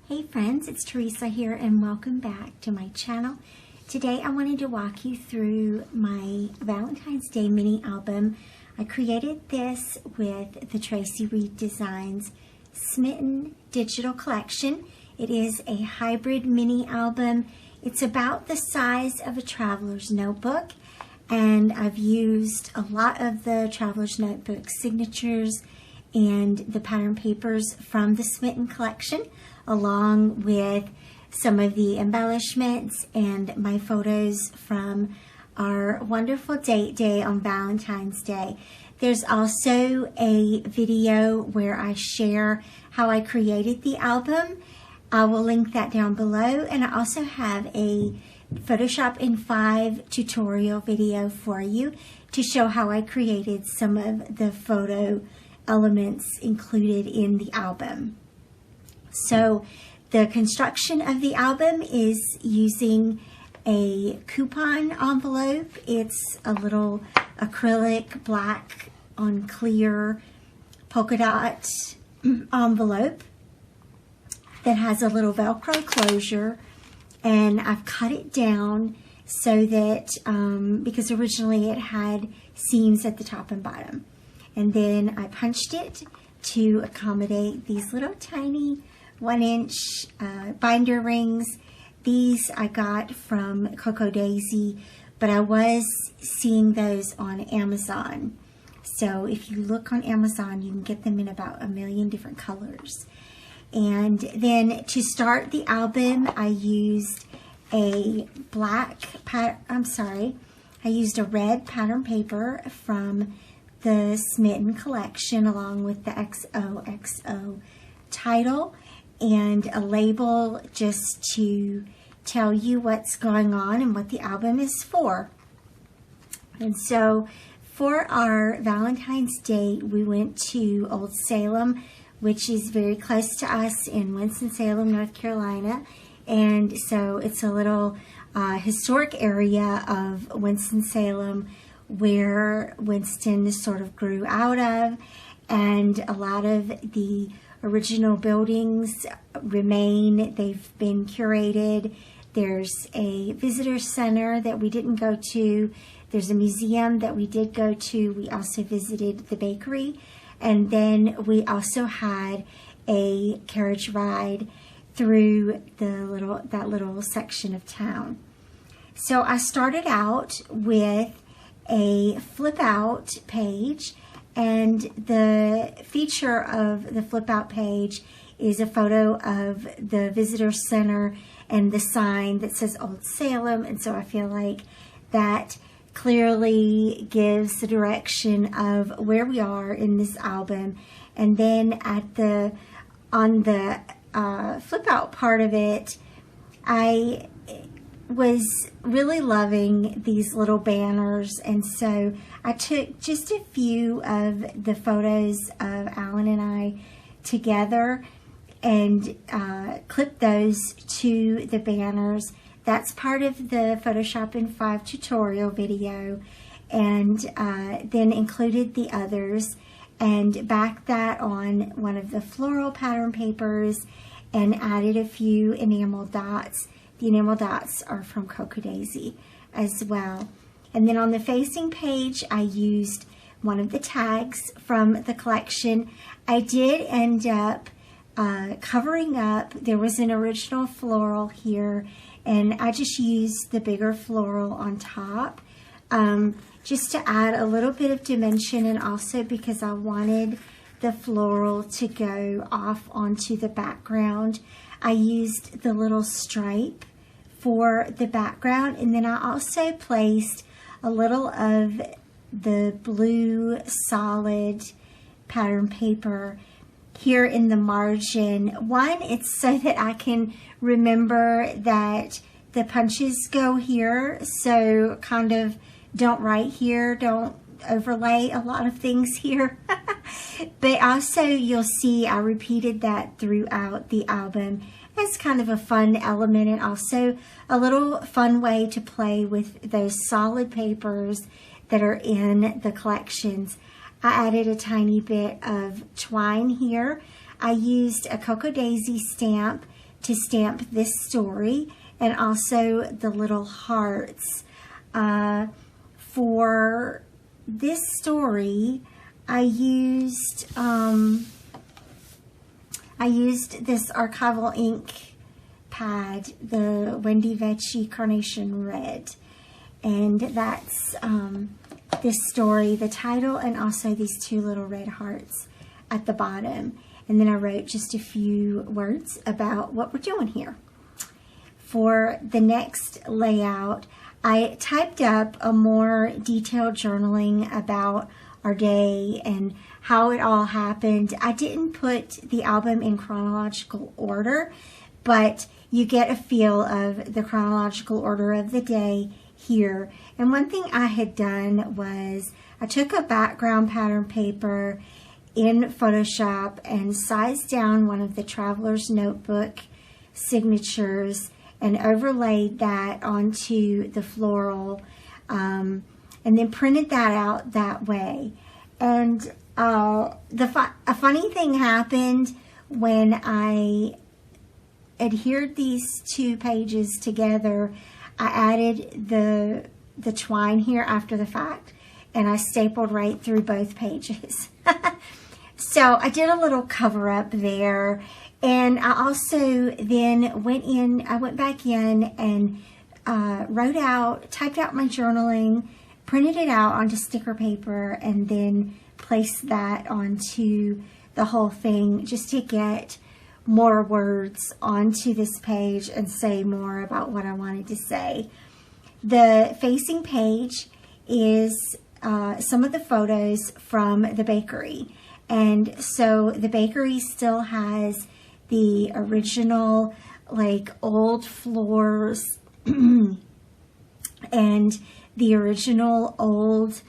Hey friends, it's Theresa here and welcome back to my channel. Today I wanted to walk you through my Valentine's Day mini album. I created this with the Traci Reed Designs Smitten Digital Collection. It is a hybrid mini album. It's about the size of a traveler's notebook, and I've used a lot of the traveler's notebook signatures and the pattern papers from the Smitten collection, along with some of the embellishments and my photos from our wonderful date day on Valentine's Day. There's also a video where I share how I created the album. I will link that down below, and I also have a Photoshop in 5 tutorial video for you to show how I created some of the photo elements included in the album. So the construction of the album is using a coupon envelope. It's a little acrylic black on clear polka dot envelope that has a little Velcro closure, and I've cut it down so that because originally it had seams at the top and bottom, and then I punched it to accommodate these little tiny 1-inch binder rings. These I got from Coco Daisy, but I was seeing those on Amazon. So if you look on Amazon, you can get them in about a million different colors. And then to start the album, I used a I used a red pattern paper from the Smitten collection, along with the XOXO title and a label just to tell you what's going on and what the album is for. And so for our Valentine's Day, we went to Old Salem, which is very close to us in Winston-Salem, North Carolina. And so it's a little historic area of Winston-Salem where Winston sort of grew out of, and a lot of the original buildings remain. They've been curated. There's a visitor center that we didn't go to. There's a museum that we did go to. We also visited the bakery, and then we also had a carriage ride through that little section of town. So I started out with a flip out page, and the feature of the flip out page is a photo of the visitor center and the sign that says Old Salem. And so I feel like that clearly gives the direction of where we are in this album. And then on the flip out part of it, I was really loving these little banners, and so I took just a few of the photos of Alan and I together and clipped those to the banners. That's part of the Photoshop in 5 tutorial video, and then included the others and backed that on one of the floral pattern papers and added a few enamel dots. The enamel dots are from Coco Daisy as well. And then on the facing page, I used one of the tags from the collection. I did end up covering up. There was an original floral here, and I just used the bigger floral on top just to add a little bit of dimension, and also because I wanted the floral to go off onto the background. I used the little stripe for the background, and then I also placed a little of the blue solid pattern paper here in the margin. One, it's so that I can remember that the punches go here, so kind of don't write here, don't overlay a lot of things here. But also you'll see I repeated that throughout the album as kind of a fun element, and also a little fun way to play with those solid papers that are in the collections. I added a tiny bit of twine here. I used a Coco Daisy stamp to stamp this story, and also the little hearts. For this story, I used this archival ink pad, the Wendy Vecchi Carnation Red, and that's this story, the title, and also these two little red hearts at the bottom. And then I wrote just a few words about what we're doing here. For the next layout, I typed up a more detailed journaling about our day and how it all happened. I didn't put the album in chronological order, but you get a feel of the chronological order of the day here. And one thing I had done was I took a background pattern paper in Photoshop and sized down one of the Traveler's Notebook signatures and overlaid that onto the floral, and then printed that out that way. And a funny thing happened when I adhered these two pages together. I added the twine here after the fact, and I stapled right through both pages. So I did a little cover up there. And I also then went back in and typed out my journaling, printed it out onto sticker paper, and then placed that onto the whole thing just to get more words onto this page and say more about what I wanted to say. The facing page is some of the photos from the bakery. And so the bakery still has the original, like, old floors and the original old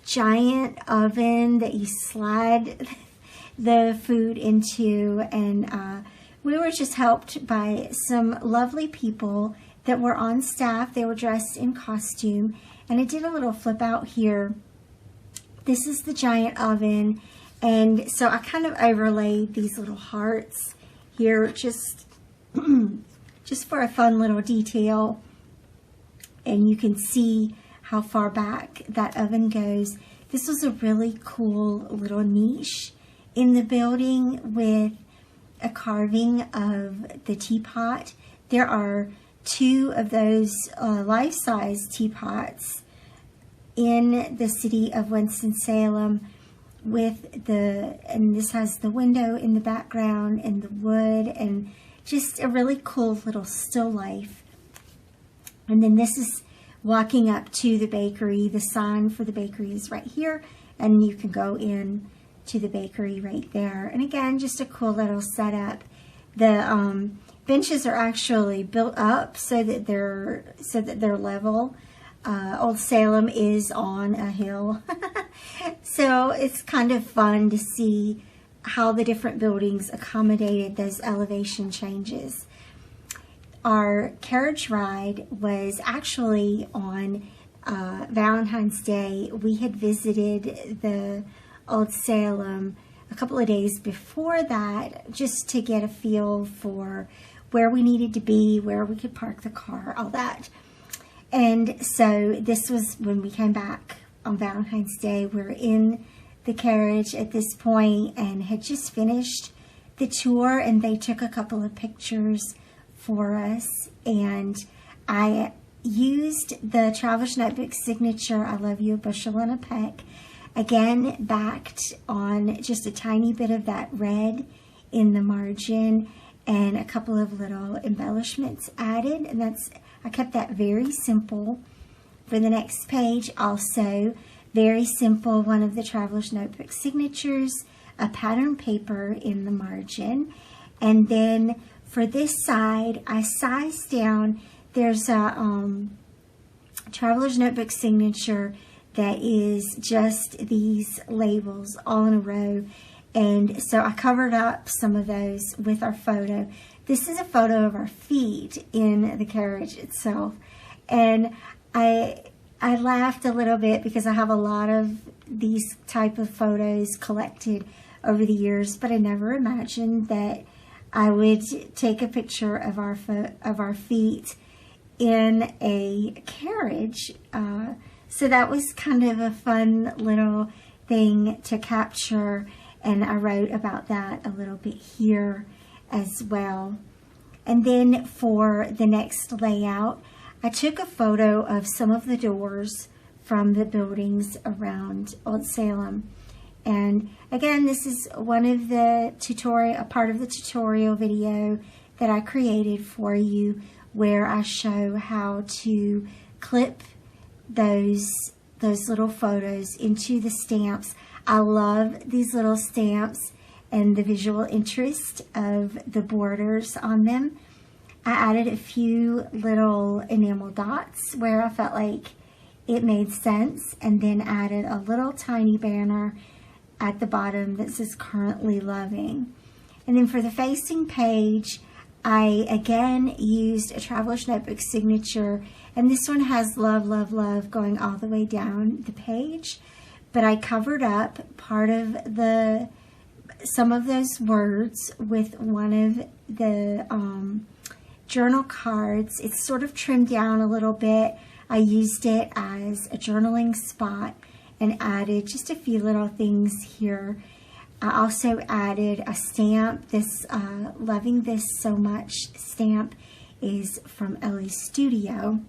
giant oven that you slide the food into. And we were just helped by some lovely people that were on staff. They were dressed in costume. And I did a little flip out here. This is the giant oven. And so I kind of overlaid these little hearts here just for a fun little detail. And you can see how far back that oven goes. This was a really cool little niche in the building with a carving of the teapot. There are two of those life-size teapots in the city of Winston-Salem, and this has the window in the background and the wood, and just a really cool little still life. And then this is walking up to the bakery. The sign for the bakery is right here, and you can go in to the bakery right there. And again, just a cool little setup. The benches are actually built up so that they're level. Old Salem is on a hill. So it's kind of fun to see how the different buildings accommodated those elevation changes. Our carriage ride was actually on Valentine's Day. We had visited the Old Salem a couple of days before that, just to get a feel for where we needed to be, where we could park the car, all that. And so this was when we came back on Valentine's Day. We're in the carriage at this point and had just finished the tour, and they took a couple of pictures for us. And I used the Traveler's Notebook signature, I love you a bushel and a peck, again backed on just a tiny bit of that red in the margin, and a couple of little embellishments added. And I kept that very simple. For the next page, also very simple, one of the Traveler's Notebook signatures, a pattern paper in the margin. And then for this side, I sized down. There's a Traveler's Notebook signature that is just these labels all in a row. And so I covered up some of those with our photo. This is a photo of our feet in the carriage itself. And I laughed a little bit because I have a lot of these type of photos collected over the years, but I never imagined that I would take a picture of our feet in a carriage. So that was kind of a fun little thing to capture, and I wrote about that a little bit here as well. And then for the next layout, I took a photo of some of the doors from the buildings around Old Salem. And again, this is one of the a part of the tutorial video that I created for you, where I show how to clip those little photos into the stamps. I love these little stamps and the visual interest of the borders on them. I added a few little enamel dots where I felt like it made sense, and then added a little tiny banner at the bottom that says currently loving. And then for the facing page, I again used a Traveler's Notebook signature, and this one has love, love, love going all the way down the page. But I covered up part of some of those words with one of the journal cards. It's sort of trimmed down a little bit. I used it as a journaling spot and added just a few little things here. I also added a stamp. This Loving This So Much stamp is from Ellie's Studio,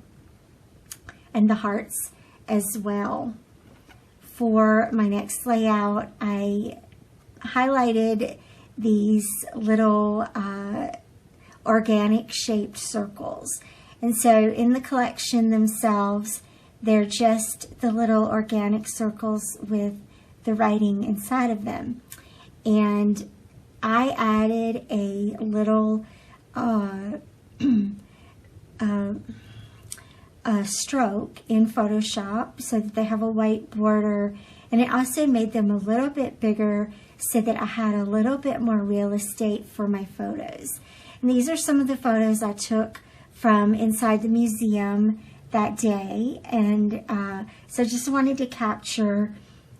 and the hearts as well. For my next layout, I highlighted these little organic shaped circles. And so in the collection themselves, they're just the little organic circles with the writing inside of them. And I added a little stroke in Photoshop so that they have a white border, and it also made them a little bit bigger so that I had a little bit more real estate for my photos. And these are some of the photos I took from inside the museum that day, and so just wanted to capture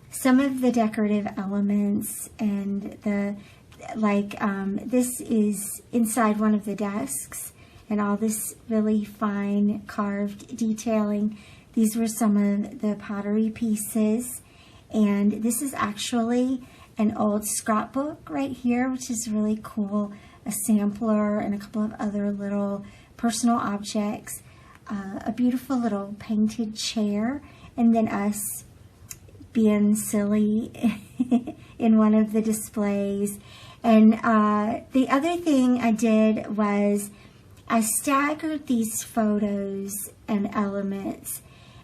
some of the decorative elements, and this is inside one of the desks, and all this really fine carved detailing. These were some of the pottery pieces, and this is actually an old scrapbook right here, which is really cool, a sampler and a couple of other little personal objects, a beautiful little painted chair, and then us being silly in one of the displays. And the other thing I did was I staggered these photos and elements,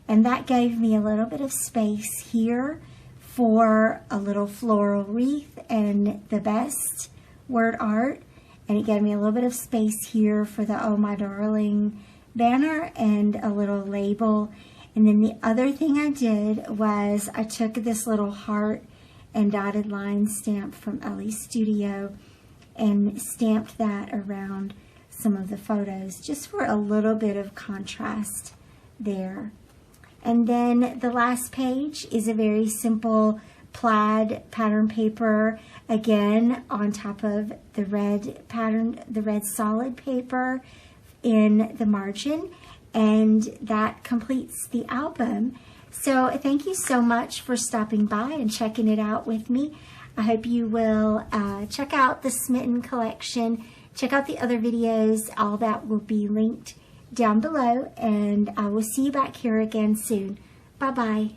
and that gave me a little bit of space here for a little floral wreath and the best word art, and it gave me a little bit of space here for the Oh My Darling banner and a little label. And then the other thing I did was I took this little heart and dotted line stamp from Ellie's Studio and stamped that around some of the photos just for a little bit of contrast there. And then the last page is a very simple plaid pattern paper, again on top of the red pattern, the red solid paper in the margin, and that completes the album. So thank you so much for stopping by and checking it out with me. I hope you will check out the Smitten collection, check out the other videos. All that will be linked down below, and I will see you back here again soon. Bye-bye.